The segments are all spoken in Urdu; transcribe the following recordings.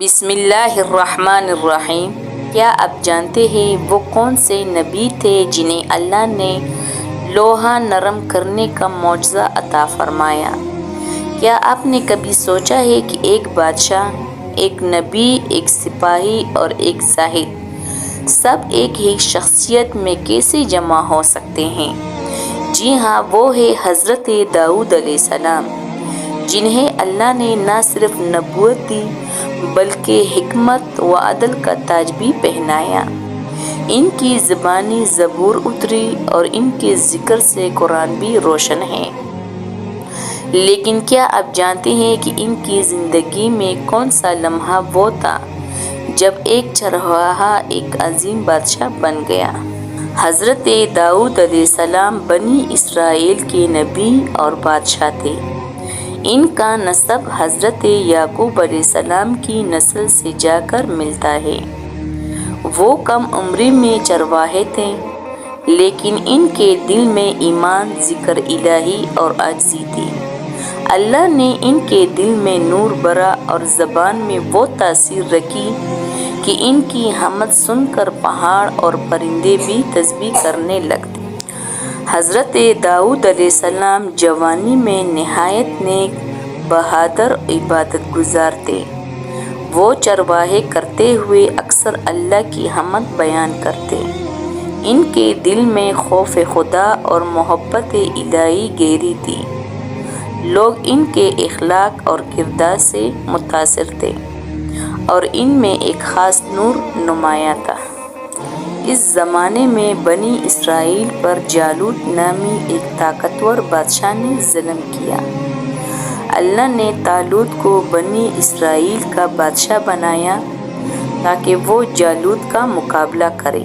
بسم اللہ الرحمن الرحیم۔ کیا آپ جانتے ہیں وہ کون سے نبی تھے جنہیں اللہ نے لوہا نرم کرنے کا معجزہ عطا فرمایا؟ کیا آپ نے کبھی سوچا ہے کہ ایک بادشاہ، ایک نبی، ایک سپاہی اور ایک زاہد سب ایک ہی شخصیت میں کیسے جمع ہو سکتے ہیں؟ جی ہاں، وہ ہے حضرت داؤد علیہ السلام، جنہیں اللہ نے نہ صرف نبوت دی بلکہ حکمت و عدل کا تاج بھی پہنایا۔ ان کی زبانی زبور اتری اور ان کے ذکر سے قرآن بھی روشن ہے۔ لیکن کیا آپ جانتے ہیں کہ ان کی زندگی میں کون سا لمحہ وہ تھا جب ایک چرواہا ایک عظیم بادشاہ بن گیا؟ حضرت داؤد علیہ السلام بنی اسرائیل کے نبی اور بادشاہ تھے۔ ان کا نسب حضرت یعقوب علیہ السلام کی نسل سے جا کر ملتا ہے۔ وہ کم عمری میں چرواہے تھے، لیکن ان کے دل میں ایمان، ذکر الہی اور عاجزی تھی۔ اللہ نے ان کے دل میں نور بھرا اور زبان میں وہ تاثیر رکھی کہ ان کی حمد سن کر پہاڑ اور پرندے بھی تسبیح کرنے لگتے۔ حضرت داؤد علیہ السلام جوانی میں نہایت نیک، بہادر، عبادت گزار تھے۔ وہ چرواہے کرتے ہوئے اکثر اللہ کی حمد بیان کرتے۔ ان کے دل میں خوف خدا اور محبت الہی گہری تھی۔ لوگ ان کے اخلاق اور کردار سے متاثر تھے اور ان میں ایک خاص نور نمایاں تھا۔ اس زمانے میں بنی اسرائیل پر جالوت نامی ایک طاقتور بادشاہ نے ظلم کیا۔ اللہ نے طالوت کو بنی اسرائیل کا بادشاہ بنایا تاکہ وہ جالوت کا مقابلہ کرے۔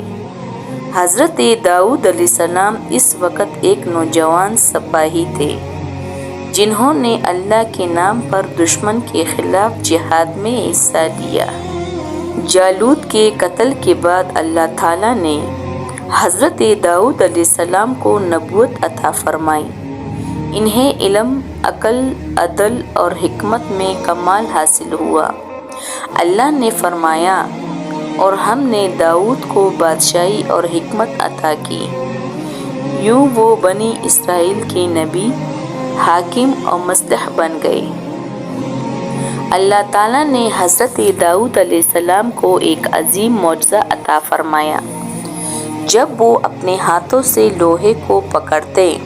حضرت داؤد علیہ السلام اس وقت ایک نوجوان سپاہی تھے جنہوں نے اللہ کے نام پر دشمن کے خلاف جہاد میں حصہ لیا۔ جالوت کے قتل کے بعد اللہ تعالیٰ نے حضرت داؤد علیہ السلام کو نبوت عطا فرمائی۔ انہیں علم، عقل، عدل اور حکمت میں کمال حاصل ہوا۔ اللہ نے فرمایا، اور ہم نے داؤد کو بادشاہی اور حکمت عطا کی۔ یوں وہ بنی اسرائیل کے نبی، حاکم اور مصلح بن گئے۔ اللہ تعالیٰ نے حضرت داؤد علیہ السلام کو ایک عظیم معجزہ عطا فرمایا۔ جب وہ اپنے ہاتھوں سے لوہے کو پکڑتے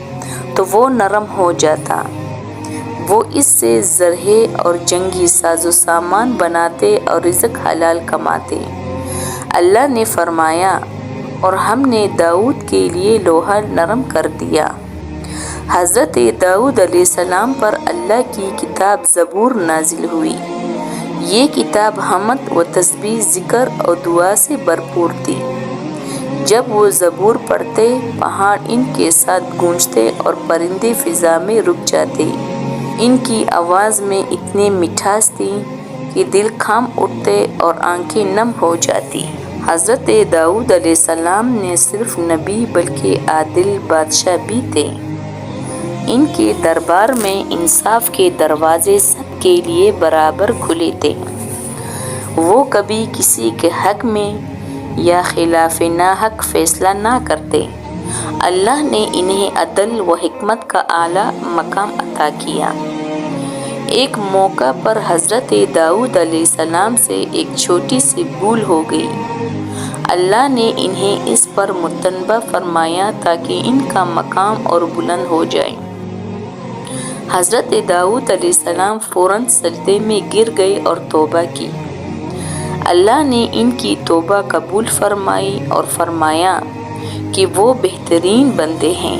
تو وہ نرم ہو جاتا۔ وہ اس سے زرہے اور جنگی ساز و سامان بناتے اور رزق حلال کماتے۔ اللہ نے فرمایا، اور ہم نے داؤد کے لیے لوہا نرم کر دیا۔ حضرت داؤد علیہ السلام پر اللہ کی کتاب زبور نازل ہوئی۔ یہ کتاب حمد و تسبیح، ذکر اور دعا سے بھرپور تھی۔ جب وہ زبور پڑھتے، پہاڑ ان کے ساتھ گونجتے اور پرندے فضا میں رک جاتے۔ ان کی آواز میں اتنی مٹھاس تھی کہ دل کانپ اٹھتے اور آنکھیں نم ہو جاتی۔ حضرت داؤد علیہ السلام نہ صرف نبی بلکہ عادل بادشاہ بھی تھے۔ ان کے دربار میں انصاف کے دروازے سب کے لیے برابر کھلے تھے۔ وہ کبھی کسی کے حق میں یا خلاف ناحق فیصلہ نہ کرتے۔ اللہ نے انہیں عدل و حکمت کا اعلیٰ مقام عطا کیا۔ ایک موقع پر حضرت داؤد علیہ السلام سے ایک چھوٹی سی بھول ہو گئی۔ اللہ نے انہیں اس پر متنبہ فرمایا تاکہ ان کا مقام اور بلند ہو جائے۔ حضرت داؤد علیہ السلام فوراً سجدے میں گر گئے اور توبہ کی۔ اللہ نے ان کی توبہ قبول فرمائی اور فرمایا کہ وہ بہترین بندے ہیں۔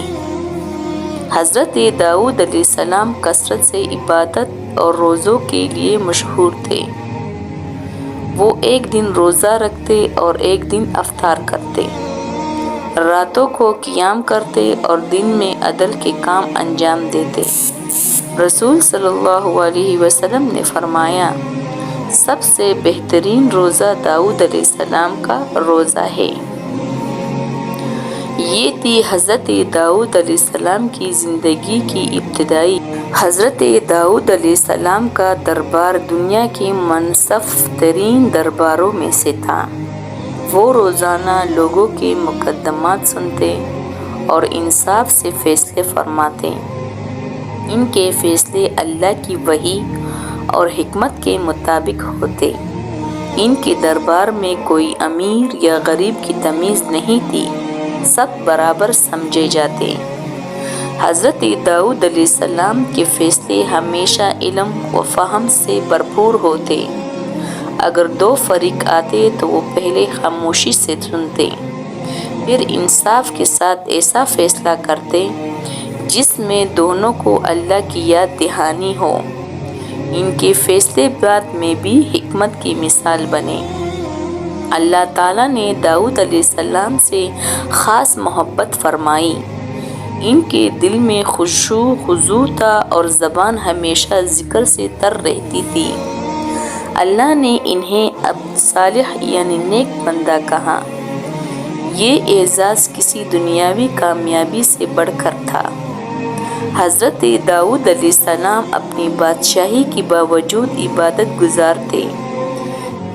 حضرت داؤد علیہ السلام کثرت سے عبادت اور روزوں کے لیے مشہور تھے۔ وہ ایک دن روزہ رکھتے اور ایک دن افطار کرتے، راتوں کو قیام کرتے اور دن میں عدل کے کام انجام دیتے۔ رسول صلی اللہ علیہ وسلم نے فرمایا، سب سے بہترین روزہ داؤد علیہ السلام کا روزہ ہے۔ یہ تھی حضرت داؤد علیہ السلام کی زندگی کی ابتدائی۔ حضرت داؤد علیہ السلام کا دربار دنیا کے منصف ترین درباروں میں سے تھا۔ وہ روزانہ لوگوں کے مقدمات سنتے اور انصاف سے فیصلے فرماتے۔ ان کے فیصلے اللہ کی وحی اور حکمت کے مطابق ہوتے۔ ان کے دربار میں کوئی امیر یا غریب کی تمیز نہیں تھی، سب برابر سمجھے جاتے۔ حضرت داؤد علیہ السلام کے فیصلے ہمیشہ علم و فہم سے بھرپور ہوتے۔ اگر دو فریق آتے تو وہ پہلے خاموشی سے سنتے، پھر انصاف کے ساتھ ایسا فیصلہ کرتے جس میں دونوں کو اللہ کی یاد دہانی ہو۔ ان کے فیصلے بعد میں بھی حکمت کی مثال بنے۔ اللہ تعالیٰ نے داؤد علیہ السلام سے خاص محبت فرمائی۔ ان کے دل میں خضوع تھا اور زبان ہمیشہ ذکر سے تر رہتی تھی۔ اللہ نے انہیں عبد صالح یعنی نیک بندہ کہا۔ یہ اعزاز کسی دنیاوی کامیابی سے بڑھ کر تھا۔ حضرت داؤد علیہ السلام اپنی بادشاہی کے باوجود عبادت گزار تھے،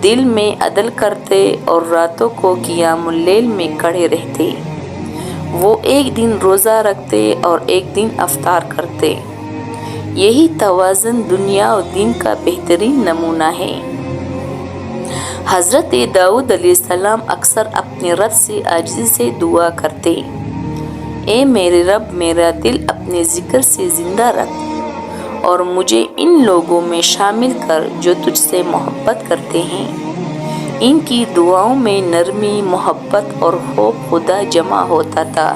دل میں عدل کرتے اور راتوں کو قیام اللیل میں کھڑے رہتے۔ وہ ایک دن روزہ رکھتے اور ایک دن افطار کرتے۔ یہی توازن دنیا اور دین کا بہترین نمونہ ہے۔ حضرت داؤد علیہ السلام اکثر اپنے رب سے عاجزی سے دعا کرتے، اے میرے رب، میرا دل اپنے ذکر سے زندہ رکھ اور مجھے ان لوگوں میں شامل کر جو تجھ سے محبت کرتے ہیں۔ ان کی دعاؤں میں نرمی، محبت اور خوف خدا جمع ہوتا تھا۔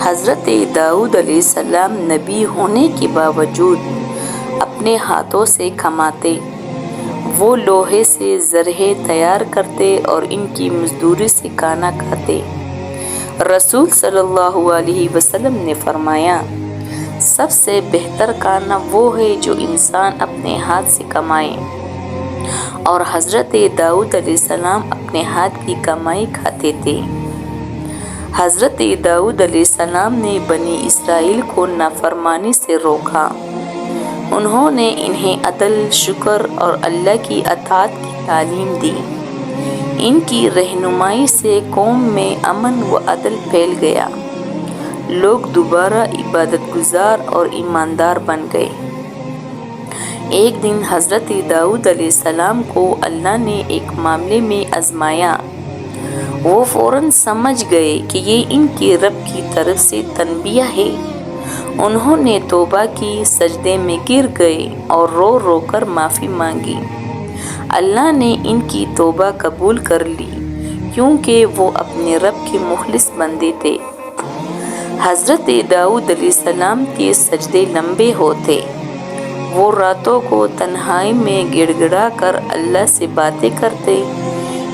حضرت داؤد علیہ السلام نبی ہونے کے باوجود اپنے ہاتھوں سے کماتے۔ وہ لوہے سے زرہیں تیار کرتے اور ان کی مزدوری سے کھانا کھاتے۔ رسول صلی اللہ علیہ وسلم نے فرمایا، سب سے بہتر کھانا وہ ہے جو انسان اپنے ہاتھ سے کمائے، اور حضرت داؤد علیہ السلام اپنے ہاتھ کی کمائی کھاتے تھے۔ حضرت داؤد علیہ السلام نے بنی اسرائیل کو نافرمانی سے روکا۔ انہوں نے انہیں عدل، شکر اور اللہ کی اطاعت کی تعلیم دی۔ ان کی رہنمائی سے قوم میں امن و عدل پھیل گیا۔ لوگ دوبارہ عبادت گزار اور ایماندار بن گئے۔ ایک دن حضرت داؤد علیہ السلام کو اللہ نے ایک معاملے میں آزمایا۔ وہ فوراً سمجھ گئے کہ یہ ان کے رب کی طرف سے تنبیہ ہے۔ انہوں نے توبہ کی، سجدے میں گر گئے اور رو رو کر معافی مانگی۔ اللہ نے ان کی توبہ قبول کر لی کیونکہ وہ اپنے رب کے مخلص بندے تھے۔ حضرت داؤد علیہ السلام کے سجدے لمبے ہوتے۔ وہ راتوں کو تنہائی میں گڑ گڑا کر اللہ سے باتیں کرتے۔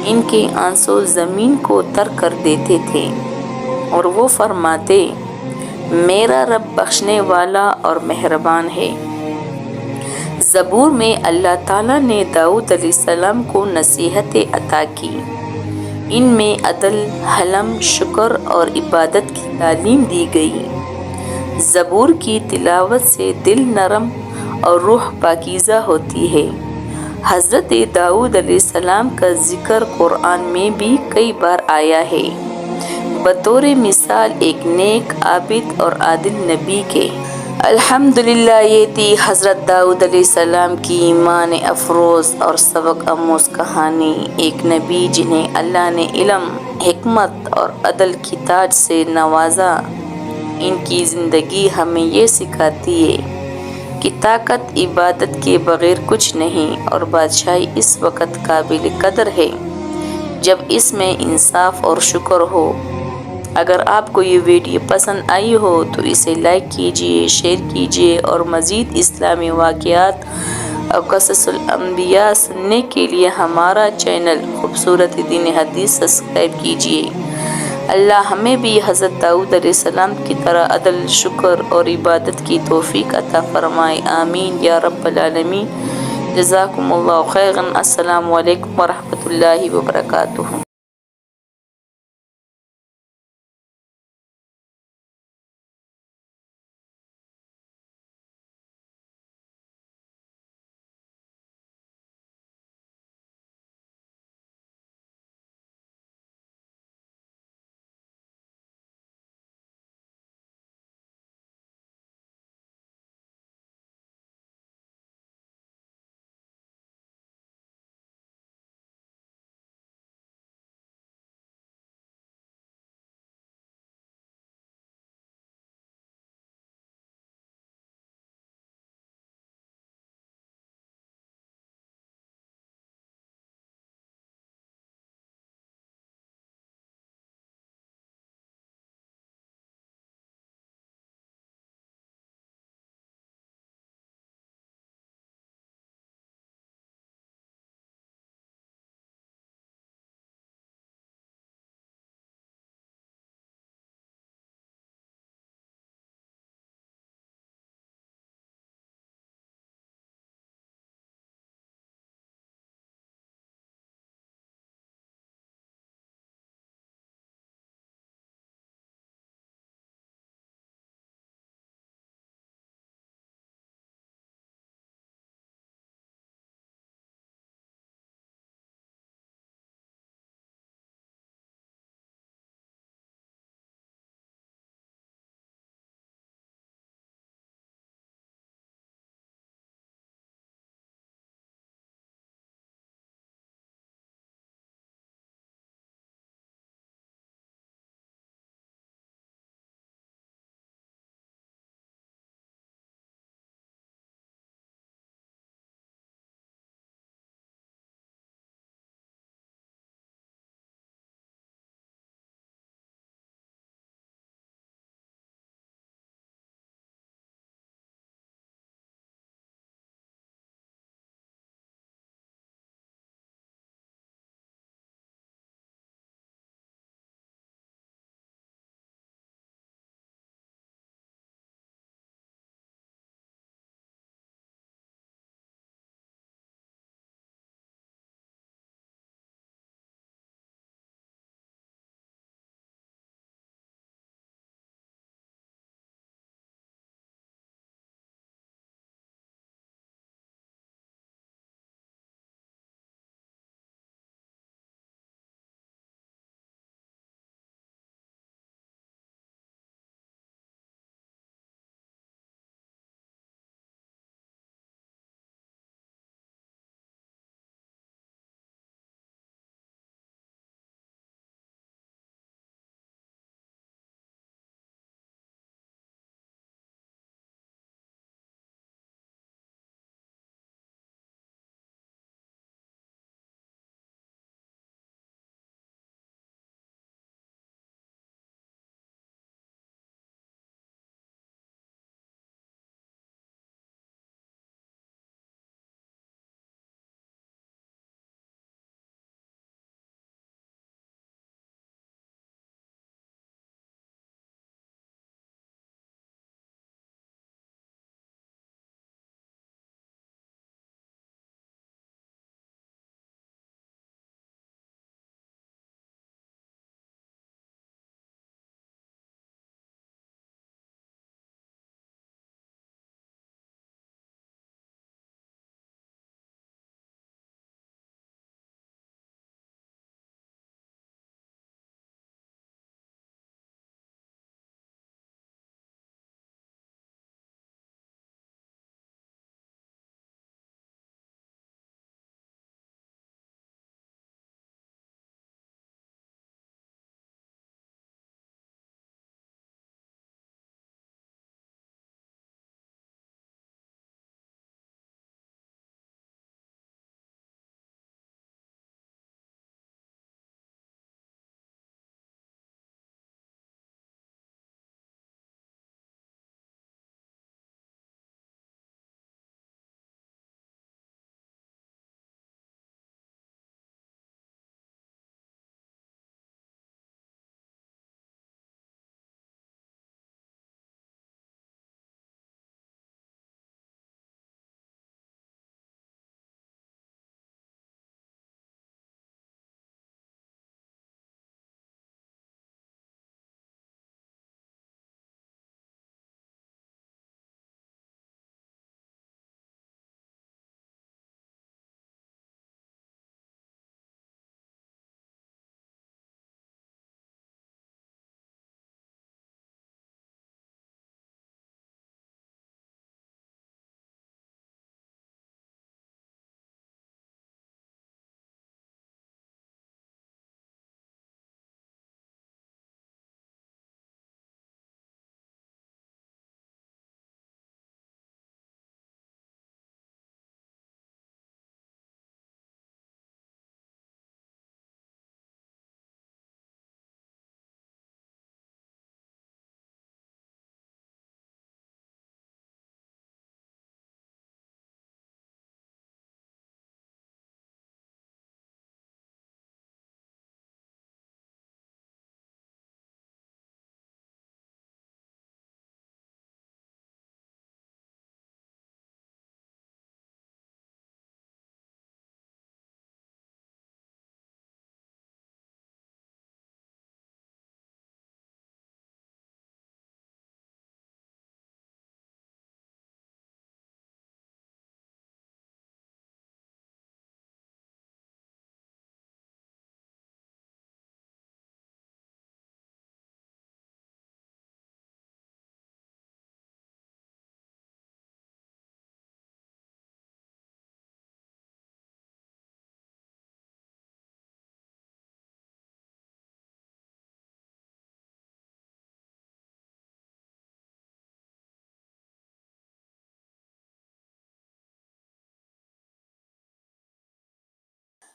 ان کے آنسو زمین کو تر کر دیتے تھے اور وہ فرماتے، میرا رب بخشنے والا اور مہربان ہے۔ زبور میں اللہ تعالیٰ نے داؤد علیہ السلام کو نصیحتیں عطا کی۔ ان میں عدل، حلم، شکر اور عبادت کی تعلیم دی گئی۔ زبور کی تلاوت سے دل نرم اور روح پاکیزہ ہوتی ہے۔ حضرت داؤد علیہ السلام کا ذکر قرآن میں بھی کئی بار آیا ہے، بطور مثال ایک نیک، عابد اور عادل نبی کے۔ الحمدللہ، یہ تھی حضرت داؤد علیہ السلام کی ایمان افروز اور سبق آموز کہانی۔ ایک نبی جنہیں اللہ نے علم، حکمت اور عدل کی تاج سے نوازا۔ ان کی زندگی ہمیں یہ سکھاتی ہے کہ طاقت عبادت کے بغیر کچھ نہیں، اور بادشاہی اس وقت قابل قدر ہے جب اس میں انصاف اور شکر ہو۔ اگر آپ کو یہ ویڈیو پسند آئی ہو تو اسے لائک کیجیے، شیئر کیجیے اور مزید اسلامی واقعات اور قصص الانبیاء سننے کے لیے ہمارا چینل خوبصورت دین حدیث سبسکرائب کیجیے۔ اللہ ہمیں بھی حضرت داؤد علیہ السلام کی طرح عدل، شکر اور عبادت کی توفیق عطا فرمائے، آمین یا رب العالمین۔ جزاکم اللہ خیرا۔ السلام علیکم ورحمۃ اللہ وبرکاتہ۔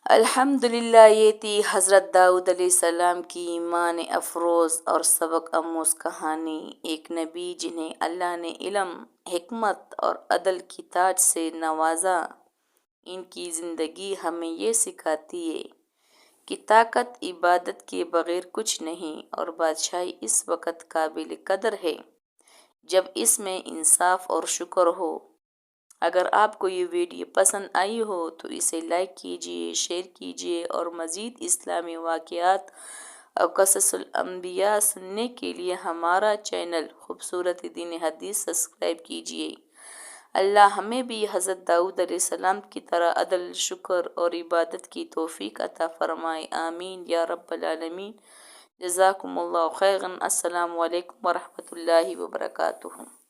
الحمدللہ، یہ تھی حضرت داؤد علیہ السلام کی ایمان افروز اور سبق آموز کہانی۔ ایک نبی جنہیں اللہ نے علم، حکمت اور عدل کی تاج سے نوازا۔ ان کی زندگی ہمیں یہ سکھاتی ہے کہ طاقت عبادت کے بغیر کچھ نہیں، اور بادشاہی اس وقت قابل قدر ہے جب اس میں انصاف اور شکر ہو۔ اگر آپ کو یہ ویڈیو پسند آئی ہو تو اسے لائک کیجئے، شیئر کیجئے اور مزید اسلامی واقعات اور قصص الانبیاء سننے کے لیے ہمارا چینل خوبصورت دین حدیث سبسکرائب کیجئے۔ اللہ ہمیں بھی حضرت داؤد علیہ السلام کی طرح عدل، شکر اور عبادت کی توفیق عطا فرمائے، آمین یا رب العالمین۔ جزاکم اللہ خیرا۔ السلام علیکم ورحمۃ اللہ وبرکاتہ۔